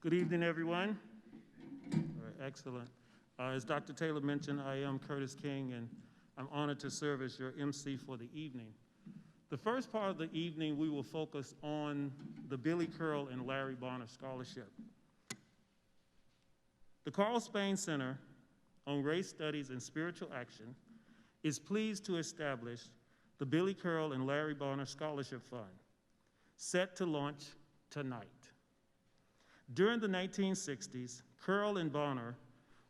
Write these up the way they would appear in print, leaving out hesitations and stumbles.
Good evening, everyone. All right, excellent. As Dr. Taylor mentioned, I am Curtis King, and I'm honored to serve as your MC for the evening. The first part of the evening, we will focus on the Billy Curl and Larry Bonner Scholarship. The Carl Spain Center on Race Studies and Spiritual Action is pleased to establish the Billy Curl and Larry Bonner Scholarship Fund, set to launch tonight. During the 1960s, Curl and Bonner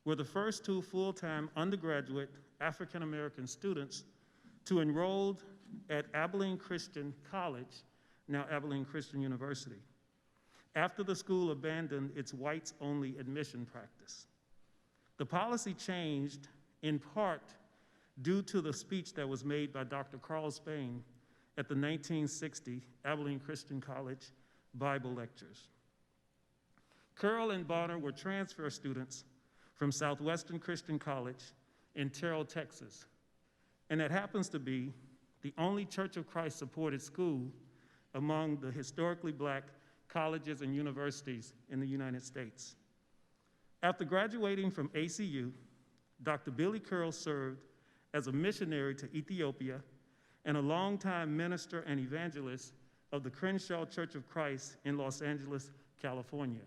were the first two full-time undergraduate African-American students to enroll at Abilene Christian College, now Abilene Christian University, after the school abandoned its whites-only admission practice. The policy changed in part due to the speech that was made by Dr. Carl Spain at the 1960 Abilene Christian College Bible Lectures. Curl and Bonner were transfer students from Southwestern Christian College in Terrell, Texas, and that happens to be the only Church of Christ supported school among the historically black colleges and universities in the United States. After graduating from ACU, Dr. Billy Curl served as a missionary to Ethiopia and a longtime minister and evangelist of the Crenshaw Church of Christ in Los Angeles, California.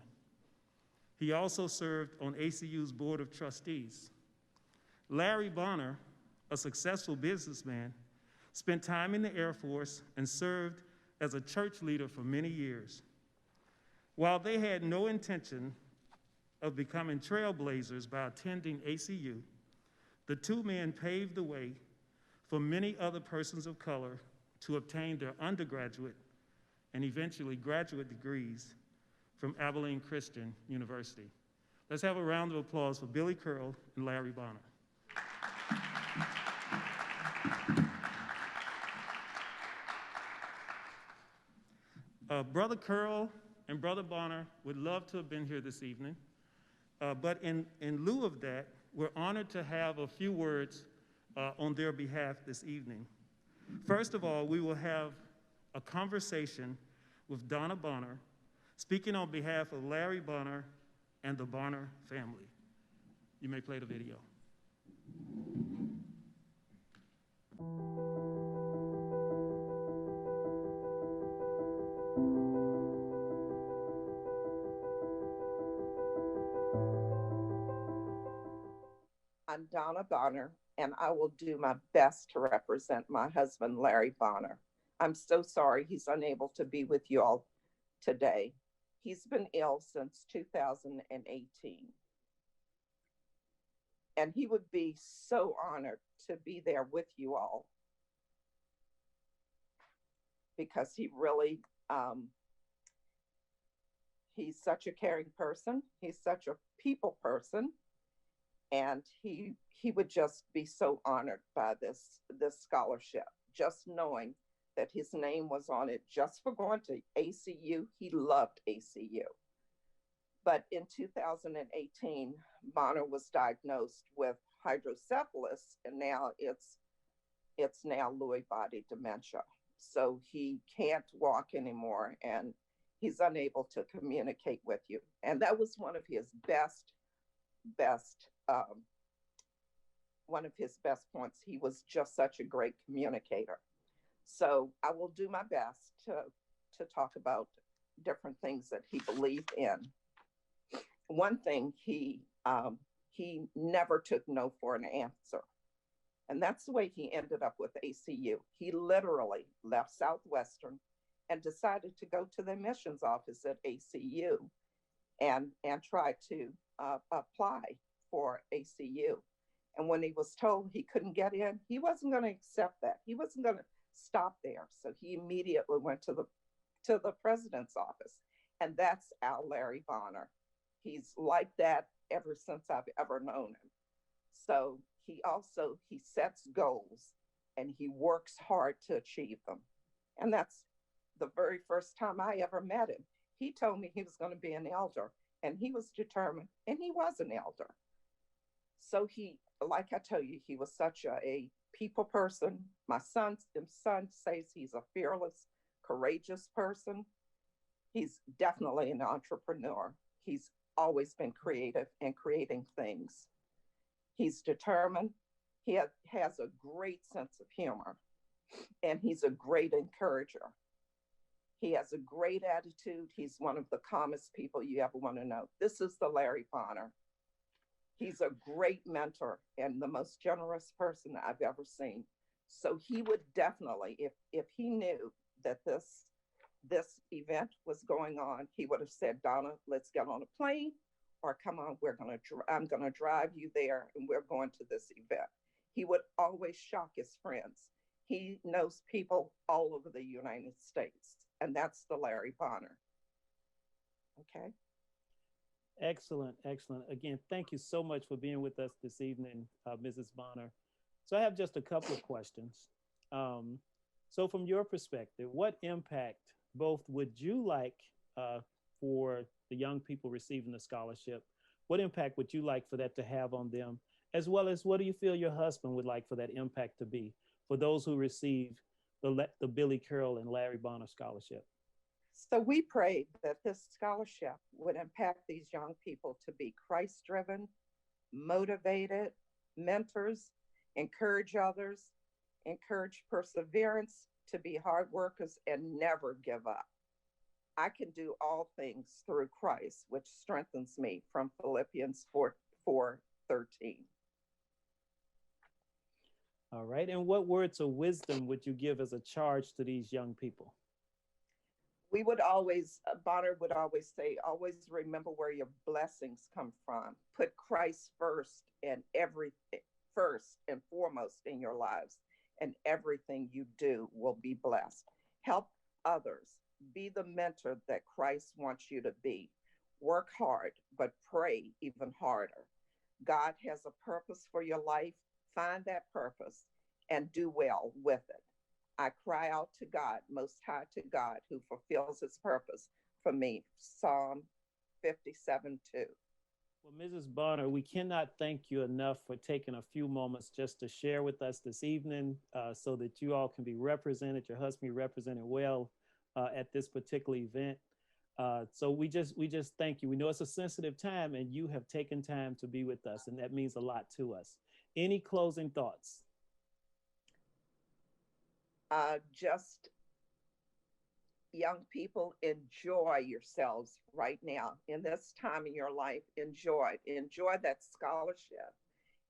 He also served on ACU's Board of Trustees. Larry Bonner, a successful businessman, spent time in the Air Force and served as a church leader for many years. While they had no intention of becoming trailblazers by attending ACU, the two men paved the way for many other persons of color to obtain their undergraduate and eventually graduate degrees from Abilene Christian University. Let's have a round of applause for Billy Curl and Larry Bonner. Brother Curl and Brother Bonner would love to have been here this evening, but in lieu of that, we're honored to have a few words on their behalf this evening. First of all, we will have a conversation with Donna Bonner, speaking on behalf of Larry Bonner and the Bonner family. You may play the video. I'm Donna Bonner, and I will do my best to represent my husband, Larry Bonner. I'm so sorry he's unable to be with you all today. He's been ill since 2018. And he would be so honored to be there with you all because he really, he's such a caring person. He's such a people person. And he would just be so honored by this scholarship, just knowing that his name was on it just for going to ACU. He loved ACU. But in 2018, Bonner was diagnosed with hydrocephalus, and now it's now Lewy body dementia. So he can't walk anymore, and he's unable to communicate with you. And that was one of his best points. He was just such a great communicator. So I will do my best to talk about different things that he believed in. One thing, he never took no for an answer. And that's the way he ended up with ACU. He literally left Southwestern and decided to go to the admissions office at ACU and try to apply for ACU. And when he was told he couldn't get in, he wasn't going to accept that. He wasn't going to stop there. So he immediately went to the president's office. And that's our Larry Bonner. He's like that ever since I've ever known him. So he sets goals and he works hard to achieve them. And that's the very first time I ever met him. He told me he was going to be an elder, and he was determined, and he was an elder. So he, like I tell you, he was such a people person. My son says he's a fearless, courageous person. He's definitely an entrepreneur. He's always been creative and creating things. He's determined. He has a great sense of humor, and he's a great encourager. He has a great attitude. He's one of the calmest people you ever want to know. This is the Larry Bonner. He's a great mentor and the most generous person I've ever seen. So he would definitely, if he knew that this event was going on, he would have said, Donna, let's get on a plane, or come on, I'm gonna drive you there, and we're going to this event. He would always shock his friends. He knows people all over the United States, and that's the Larry Bonner. Okay. Excellent, excellent. Again, thank you so much for being with us this evening, Mrs. Bonner. So I have just a couple of questions. So from your perspective, what impact both would you like for the young people receiving the scholarship? What impact would you like for that to have on them? As well as what do you feel your husband would like for that impact to be for those who receive the Billy Curl and Larry Bonner scholarship? So we prayed that this scholarship would impact these young people to be Christ-driven, motivated, mentors, encourage others, encourage perseverance, to be hard workers, and never give up. I can do all things through Christ, which strengthens me, from Philippians 4:13. All right. And what words of wisdom would you give as a charge to these young people? We would always, Bonner would always say, always remember where your blessings come from. Put Christ first and foremost in your lives, and everything you do will be blessed. Help others. Be the mentor that Christ wants you to be. Work hard, but pray even harder. God has a purpose for your life. Find that purpose and do well with it. I cry out to God, Most High to God, who fulfills his purpose for me. Psalm 57:2. Well, Mrs. Bonner, we cannot thank you enough for taking a few moments just to share with us this evening so that you all can be represented, your husband be represented well at this particular event. So we just thank you. We know it's a sensitive time, and you have taken time to be with us, and that means a lot to us. Any closing thoughts? Just young people, enjoy yourselves right now in this time in your life. Enjoy that scholarship,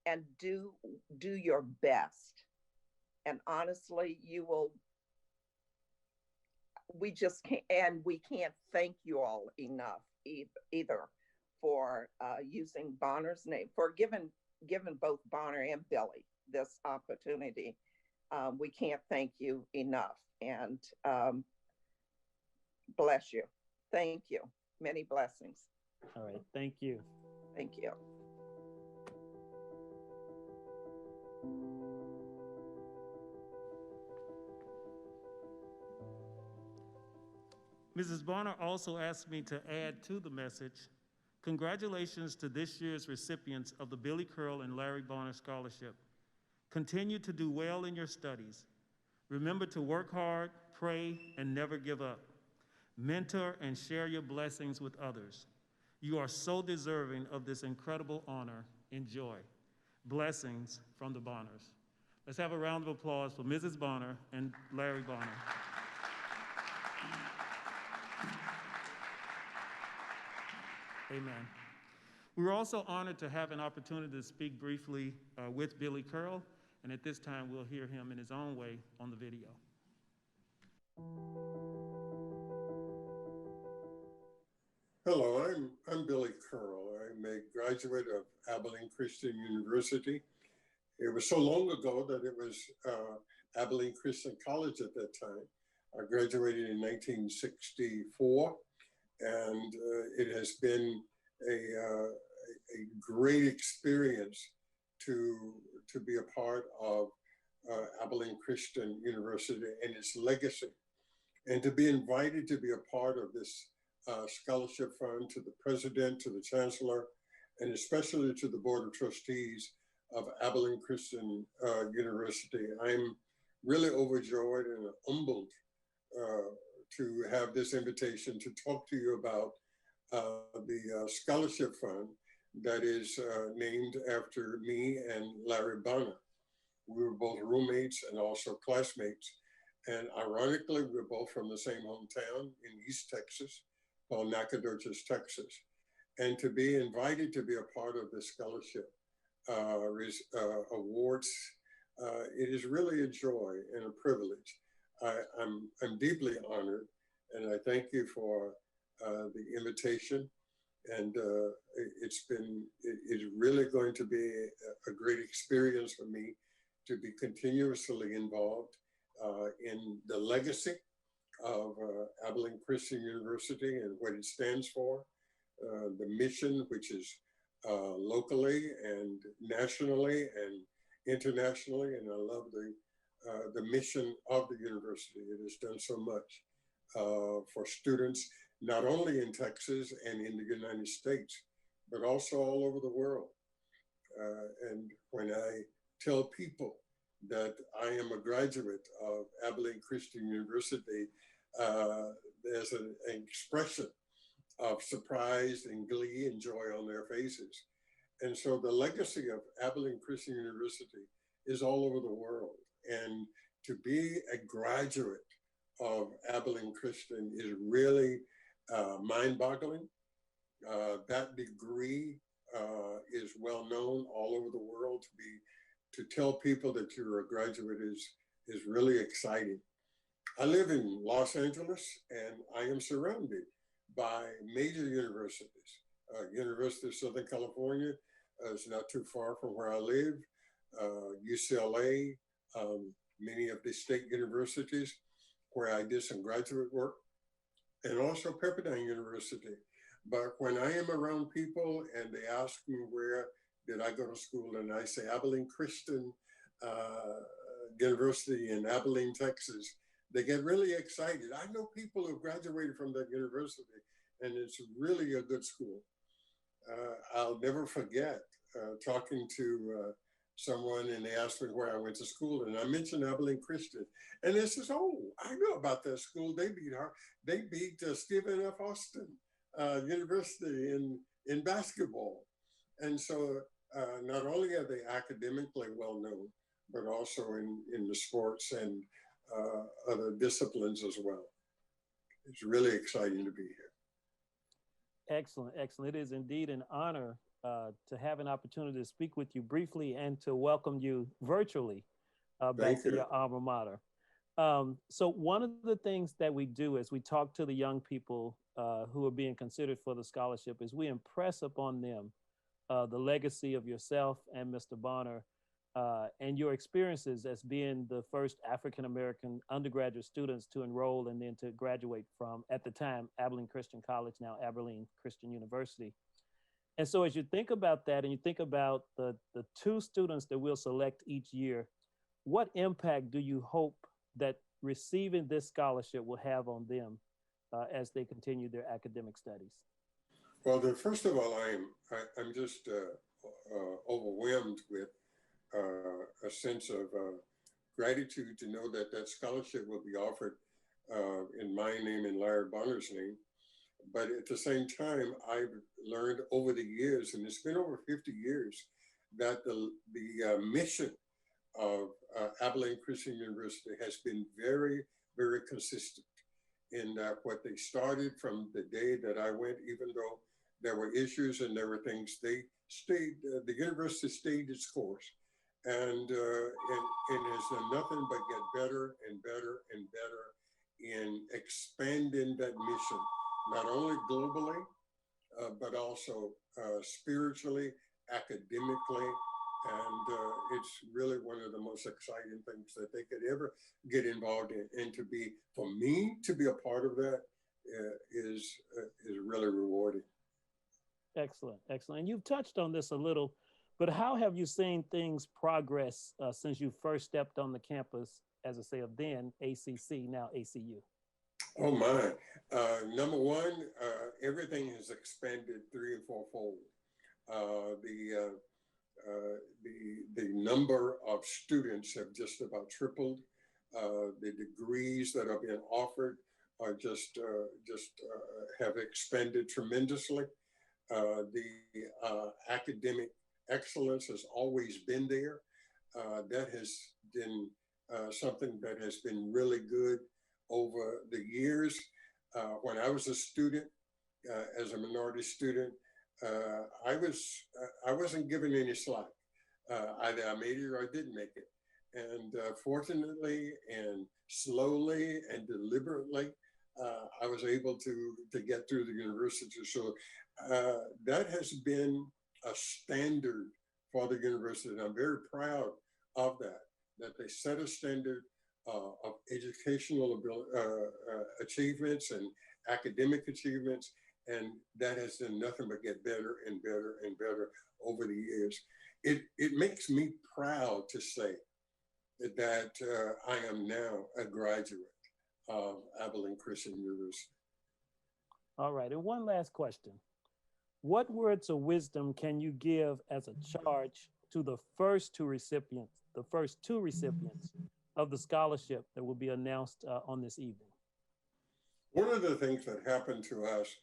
and do your best. And honestly, we just can't, and we can't thank you all enough either for using Bonner's name, for giving both Bonner and Billy this opportunity. We can't thank you enough, and bless you. Thank you. Many blessings. All right. Thank you. Thank you. Mrs. Bonner also asked me to add to the message, congratulations to this year's recipients of the Billy Curl and Larry Bonner Scholarship. Continue to do well in your studies. Remember to work hard, pray, and never give up. Mentor and share your blessings with others. You are so deserving of this incredible honor. Enjoy. Blessings from the Bonners. Let's have a round of applause for Mrs. Bonner and Larry Bonner. Amen. We were also honored to have an opportunity to speak briefly with Billy Curl, and at this time we'll hear him in his own way on the video. Hello, I'm Billy Curl. I'm a graduate of Abilene Christian University. It was so long ago that it was Abilene Christian College at that time. I graduated in 1964, and it has been a great experience to be a part of Abilene Christian University and its legacy, and to be invited to be a part of this scholarship fund, to the president, to the chancellor, and especially to the board of trustees of Abilene Christian University. I'm really overjoyed and humbled to have this invitation to talk to you about the scholarship fund that is named after me and Larry Bonner. We were both roommates and also classmates. And ironically, we're both from the same hometown in East Texas, called Nacogdoches, Texas. And to be invited to be a part of the scholarship awards, it is really a joy and a privilege. I'm deeply honored, and I thank you for the invitation. And it's really going to be a great experience for me to be continuously involved in the legacy of Abilene Christian University and what it stands for, the mission, which is locally and nationally and internationally. And I love the mission of the university. It has done so much for students, not only in Texas and in the United States, but also all over the world. And when I tell people that I am a graduate of Abilene Christian University, there's an expression of surprise and glee and joy on their faces. And so the legacy of Abilene Christian University is all over the world. And to be a graduate of Abilene Christian is really mind-boggling. That degree is well known all over the world. To tell people that you're a graduate is really exciting. I live in Los Angeles, and I am surrounded by major universities. University of Southern California is not too far from where I live. UCLA, many of the state universities where I did some graduate work, and also Pepperdine University. But when I am around people and they ask me where did I go to school, and I say Abilene Christian University in Abilene, Texas, they get really excited. I know people who graduated from that university, and it's really a good school. I'll never forget talking to someone, and they asked me where I went to school, and I mentioned Abilene Christian, and they says, "Oh, I know about that school. They beat Stephen F. Austin University in basketball." And so not only are they academically well known, but also in the sports and other disciplines as well. It's really exciting to be here. Excellent, excellent. It is indeed an honor to have an opportunity to speak with you briefly and to welcome you virtually back to your alma mater. So one of the things that we do as we talk to the young people who are being considered for the scholarship is we impress upon them the legacy of yourself and Mr. Bonner and your experiences as being the first African-American undergraduate students to enroll and then to graduate from, at the time, Abilene Christian College, now Abilene Christian University. And so as you think about that and you think about the two students that we'll select each year, what impact do you hope that receiving this scholarship will have on them as they continue their academic studies? Well, first of all, I'm just overwhelmed with a sense of gratitude to know that that scholarship will be offered in my name and Larry Bonner's name. But at the same time, I've learned over the years, and it's been over 50 years, that the mission of Abilene Christian University has been very, very consistent in that what they started from the day that I went, even though there were issues and there were things, they stayed, the university stayed its course. And it has done nothing but get better and better and better in expanding that mission, not only globally, but also spiritually, academically. And it's really one of the most exciting things that they could ever get involved in. And for me to be a part of that is really rewarding. Excellent, excellent. And you've touched on this a little, but how have you seen things progress since you first stepped on the campus, as I say, of then ACC, now ACU? Oh my, number one, everything has expanded 3- and 4-fold. The number of students have just about tripled. The degrees that are being offered are just have expanded tremendously. The academic excellence has always been there. That has been something that has been really good over the years. When I was a student, as a minority student, I wasn't given any slack. Either I made it or I didn't make it. And fortunately and slowly and deliberately, I was able to get through the university. So that has been a standard for the university. And I'm very proud of that, that they set a standard of educational achievements and academic achievements. And that has done nothing but get better and better and better over the years. It makes me proud to say that I am now a graduate of Abilene Christian University. All right, and one last question. What words of wisdom can you give as a charge to the first two recipients of the scholarship that will be announced on this evening? One of the things that happened to us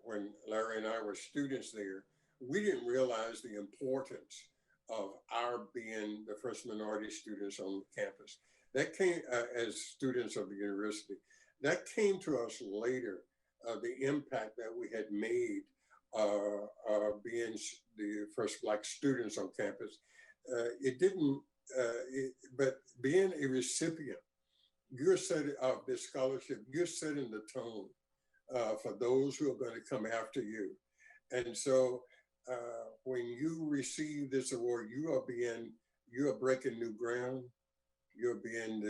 when Larry and I were students there, we didn't realize the importance of our being the first minority students on campus. That came as students of the university. That came to us later, the impact that we had made being the first Black students on campus. But being a recipient, you're setting of this scholarship, you're setting the tone for those who are going to come after you. And so when you receive this award, you are breaking new ground. You're being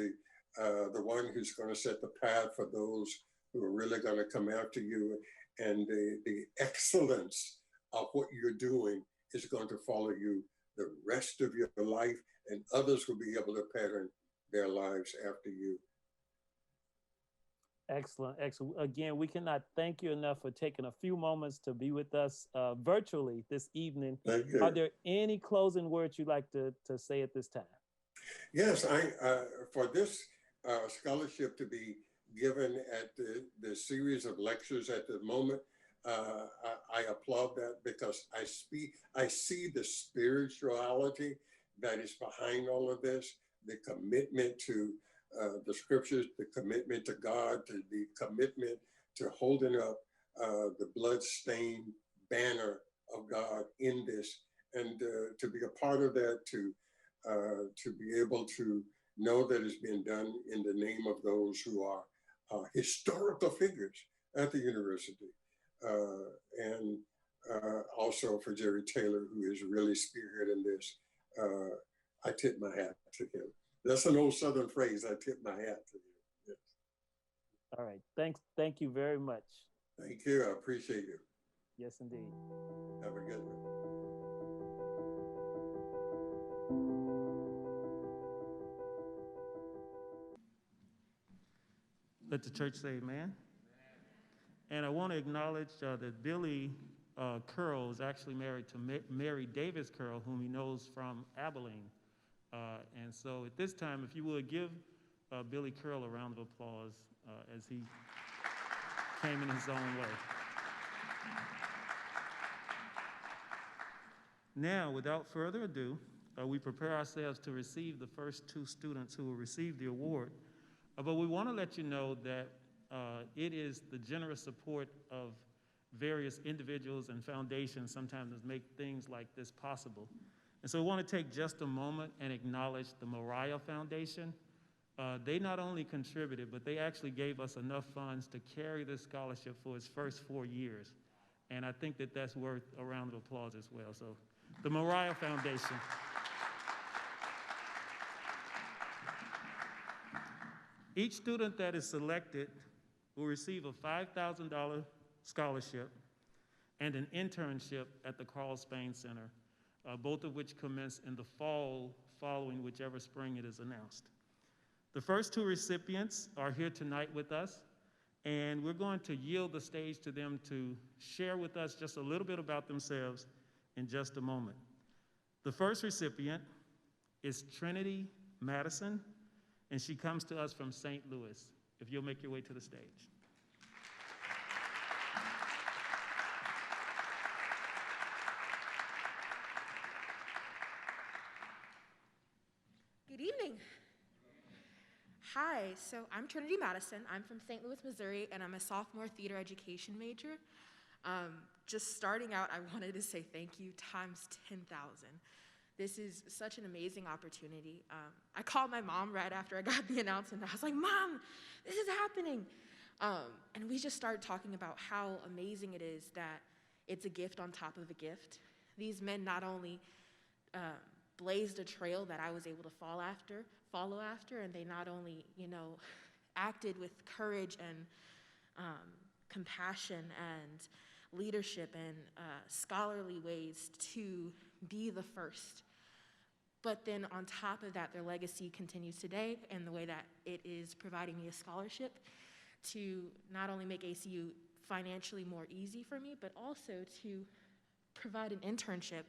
the one who's going to set the path for those who are really going to come after you. And the excellence of what you're doing is going to follow you the rest of your life, and others will be able to pattern their lives after you. Excellent, excellent. Again, we cannot thank you enough for taking a few moments to be with us virtually this evening. Thank you. Are there any closing words you'd like to say at this time? Yes, for this scholarship to be given at the series of lectures at the moment, I applaud that because I see the spirituality that is behind all of this, the commitment to the scriptures, the commitment to God, the commitment to holding up the blood-stained banner of God in this, and to be a part of that, to be able to know that it's being done in the name of those who are historical figures at the university. And also for Jerry Taylor, who is really spearheading this. I tip my hat to him. That's an old Southern phrase, I tip my hat to him. Yes. All right, thank you very much. Thank you, I appreciate you. Yes, indeed. Have a good one. Let the church say amen. And I want to acknowledge that Billy Curl is actually married to Mary Davis Curl, whom he knows from Abilene. And so at this time, if you would give Billy Curl a round of applause as he came in his own way. Now, without further ado, we prepare ourselves to receive the first two students who will receive the award. But we want to let you know that it is the generous support of various individuals and foundations sometimes that make things like this possible. And so we want to take just a moment and acknowledge the Moriah Foundation. They not only contributed, but they actually gave us enough funds to carry this scholarship for its first 4 years. And I think that that's worth a round of applause as well. So the Moriah Foundation. Each student that is selected will receive a $5,000 scholarship and an internship at the Carl Spain Center, both of which commence in the fall following whichever spring it is announced. The first two recipients are here tonight with us, and we're going to yield the stage to them to share with us just a little bit about themselves in just a moment. The first recipient is Trinity Madison, and she comes to us from St. Louis. if you'll make your way to the stage. Good evening. Hi, so I'm Trinity Madison. I'm from St. Louis, Missouri, and I'm a sophomore theater education major. Just starting out, I wanted to say thank you times 10,000. This is such an amazing opportunity. I called my mom right after I got the announcement. I was like, Mom, this is happening. And we just started talking about how amazing it is that it's a gift on top of a gift. These men not only blazed a trail that I was able to follow after, and they not only, acted with courage and compassion and leadership and scholarly ways to be the first. But then on top of that, their legacy continues today in the way that it is providing me a scholarship to not only make ACU financially more easy for me, but also to provide an internship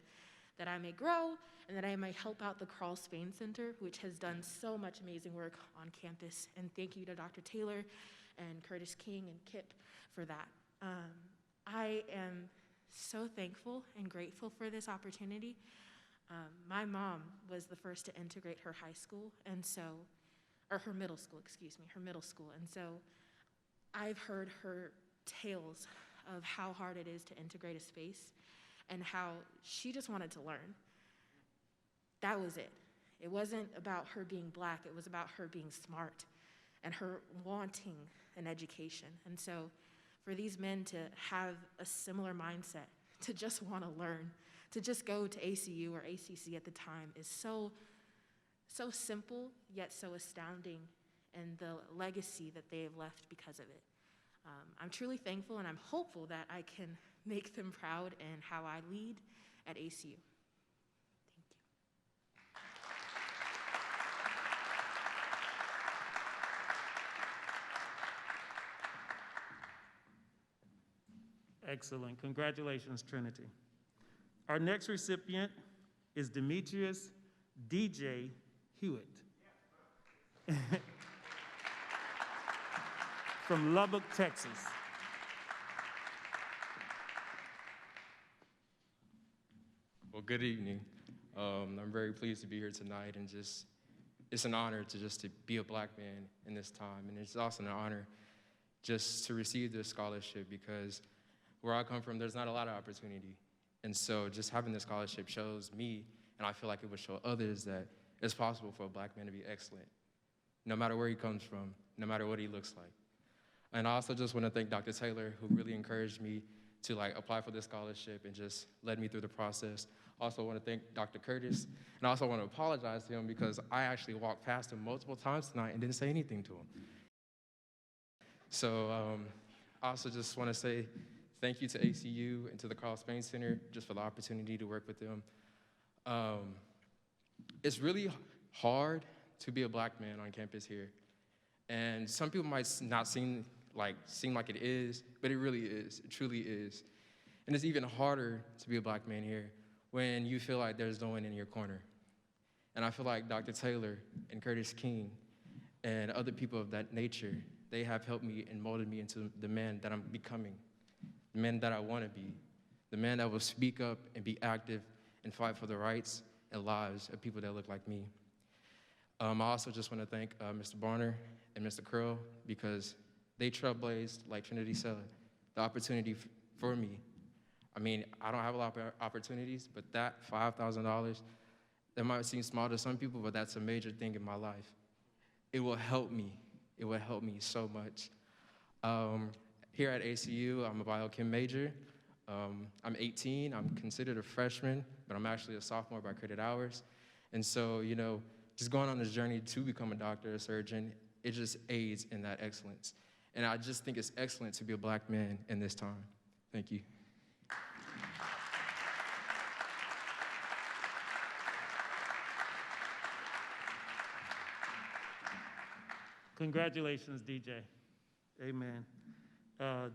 that I may grow and that I may help out the Carl Spain Center, which has done so much amazing work on campus. And thank you to Dr. Taylor and Curtis King and Kip for that. I am so thankful and grateful for this opportunity. My mom was the first to integrate her high school, her middle school. And so I've heard her tales of how hard it is to integrate a space and how she just wanted to learn. That was it. It wasn't about her being Black, it was about her being smart and her wanting an education. And so for these men to have a similar mindset, to just want to learn, to just go to ACU or ACC at the time is so simple, yet so astounding, and the legacy that they have left because of it. I'm truly thankful, and I'm hopeful that I can make them proud in how I lead at ACU. Thank you. Excellent. Congratulations, Trinity. Our next recipient is Demetrius DJ Hewitt from Lubbock, Texas. Well, good evening. I'm very pleased to be here tonight, and it's an honor to be a Black man in this time, and it's also an honor just to receive this scholarship, because where I come from, there's not a lot of opportunity. And so just having this scholarship shows me, and I feel like it would show others, that it's possible for a Black man to be excellent, no matter where he comes from, no matter what he looks like. And I also just want to thank Dr. Taylor, who really encouraged me to apply for this scholarship and just led me through the process. Also want to thank Dr. Curtis, and I also want to apologize to him because I actually walked past him multiple times tonight and didn't say anything to him. So I also just want to say thank you to ACU and to the Carl Spain Center just for the opportunity to work with them. It's really hard to be a Black man on campus here. And some people might not seem like it is, but it really is. It truly is. And it's even harder to be a Black man here when you feel like there's no one in your corner. And I feel like Dr. Taylor and Curtis King and other people of that nature, they have helped me and molded me into the man that I'm becoming, the man that I want to be, the man that will speak up and be active and fight for the rights and lives of people that look like me. I also just want to thank Mr. Barner and Mr. Curl, because they trailblazed, like Trinity said, the opportunity for me. I mean, I don't have a lot of opportunities, but that $5,000, that might seem small to some people, but that's a major thing in my life. It will help me. It will help me so much. Here at ACU, I'm a biochem major. I'm 18, I'm considered a freshman, but I'm actually a sophomore by credit hours. And so, just going on this journey to become a doctor, a surgeon, it just aids in that excellence. And I just think it's excellent to be a Black man in this time. Thank you. Congratulations, DJ. Amen.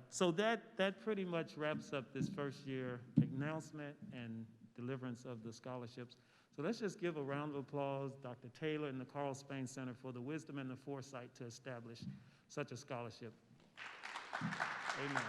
So that pretty much wraps up this first year announcement and deliverance of the scholarships. So let's just give a round of applause, Dr. Taylor and the Carl Spain Center, for the wisdom and the foresight to establish such a scholarship. Amen.